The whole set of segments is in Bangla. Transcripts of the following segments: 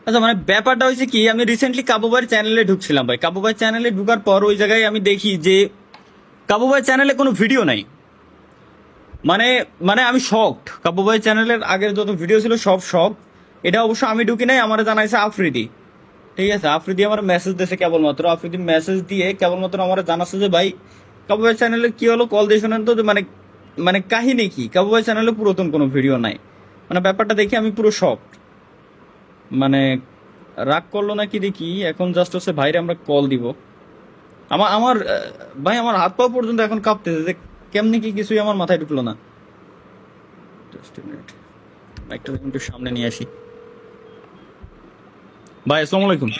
আচ্ছা মানে ব্যাপারটা হয়েছে কি, আমি রিসেন্টলি কাবু ভাইয়ের চ্যানেলে ঢুকছিলাম ভাই। কাবু ভাইয়ের চ্যানেলে ঢুকার পর ওই জায়গায় আমি দেখি যে কাবু ভাইয়ের চ্যানেলে কোনো ভিডিও নাই। মানে মানে আমি শকড। কাবু ভাইয়ের চ্যানেলের আগের যত ভিডিও ছিল সব শক। এটা অবশ্য আমি ঢুকি নাই, আমার জানাইছে আফ্রিদি। ঠিক আছে, আফ্রিদি আমার মেসেজ দিয়েছে কেবলমাত্র। আফ্রিদি মেসেজ দিয়ে কেবলমাত্র আমার জানাচ্ছে যে ভাই কাবু ভাইয়ের চ্যানেলে কি হলো, কল দিয়ে শোনেন তো যে মানে মানে কাহিনী কি, কাবু ভাইয়ের চ্যানেলে পুরাতন কোনো ভিডিও নাই। মানে ব্যাপারটা দেখে আমি পুরো শক। মানে রাগ করলো নাকি দেখি, এখন জাস্ট হচ্ছে ভাইরে আমরা কল দিব। আমার আমার ভাই আমার হাত পা পর্যন্ত এখন কাঁপতেছে যে কেমনি কি কিছুই আমার মাথায় ঢুকলো না। জাস্ট মিনিট, একটা একটু সামনে নিয়ে আসি। ভাই আসসালামু আলাইকুম।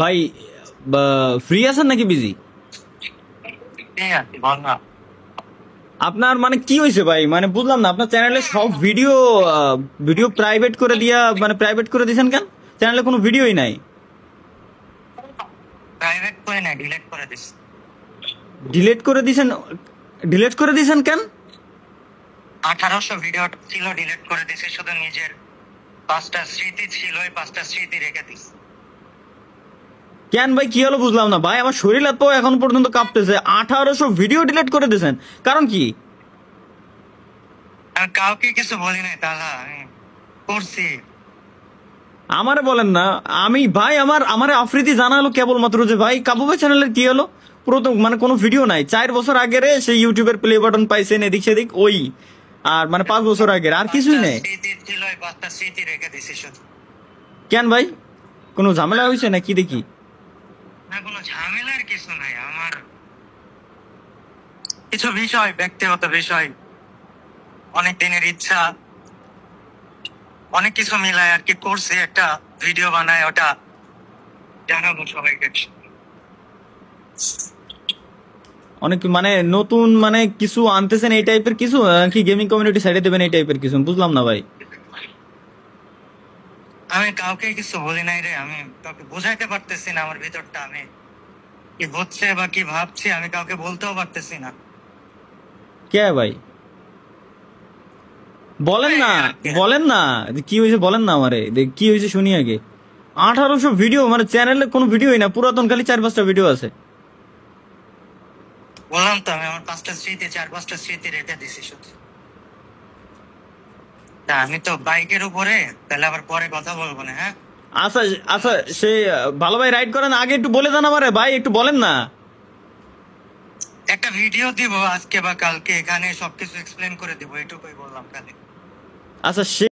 ভাই ফ্রি আছেন নাকি বিজি? আপনার মানে কি হয়েছে ভাই, মানে বুঝলাম না। আপনার চ্যানেলে সব ভিডিও ভিডিও প্রাইভেট করে দিয়া, মানে প্রাইভেট করে দিয়েছেন কেন? চ্যানেলে কোনো ভিডিওই নাই। প্রাইভেট করে না, ডিলিট করে দিস। ডিলিট করে দিয়েছেন? ডিলিট করে দিয়েছেন কেন? 1800 ভিডিও ছিল, ডিলিট করে দিছি। শুধু নিজের 5টা স্মৃতি ছিল, ওই 5টা স্মৃতি রেখে দিস। কেন ভাই, কি হলো বুঝলাম না ভাই। আমার শরীর এত এখন পর্যন্ত কাঁপতেছে। 1800 ভিডিও ডিলিট করে দিয়েছেন, কারণ কি? আর কাউকে কিছু বলি নাই, তাহলে আমি করছি। আমারে বলেন না। আমি ভাই আমারে আফ্রিদি জানালো কেবলমাত্র যে ভাই কাবু ভাই চ্যানেলের কি হলো, পুরো তো মানে কোনো ভিডিও নাই। 4 বছর আগের সেই ইউটিউবের প্লে বাটন পাইছেন এদিক সেদিক ওই, আর মানে 5 বছর আগের আর কিছুই নেই। স্মৃতি ছিল, ওই 5টা স্মৃতি রেখে দিছি শুধু। কেন ভাই, কোনো ঝামেলা হয়েছে না কি দেখি? না, কোনো ঝামেলার কিছু নাই। আমার কিছু বিষয়, ব্যক্তিগত বিষয়, অনেক দিনের ইচ্ছা, অনেক কিছু মিলায় আর কি করছি। একটা ভিডিও বানায়, ওটা জানাবো সবাইকে। অনেক মানে নতুন মানে কিছু আনতেছেন এই টাইপের কিছু, কি গেমিং কমিউনিটি সাইডে দেবেন এই টাইপের কিছু? বুঝলাম না ভাই। আমি কাউকে কিছু বলি নাই রে। আমি কাউকে বোঝাইতে পারতেছি না আমার ভিতরটা, আমি কি হচ্ছে বা কি ভাবছি আমি কাউকে বলতেও পারতেছি না। কে ভাই বলেন না, বলেন না কি হয়েছে, বলেন না আমারে কি হয়েছে শুনি আগে। 1800 ভিডিও, মানে চ্যানেলে কোনো ভিডিওই না, পুরাতন খালি 4-5টা ভিডিও আছে। বললাম তো, আমি আমার 5টা স্মৃতি, 4-5টা স্মৃতি রেখে দিছি শুধু। তা আমি তো বাইকের উপরে, তাহলে আবার পরে কথা বলবো না, হ্যাঁ? আচ্ছা আচ্ছা, সে ভালো ভাই রাইড করেন, আগে একটু বলে দেন আমারে ভাই, একটু বলেন না। একটা ভিডিও দিব আজকে বা কালকে, এখানে সবকিছু এক্সপ্লেন করে দিব, এটুকুই বললাম খালি। আচ্ছা সে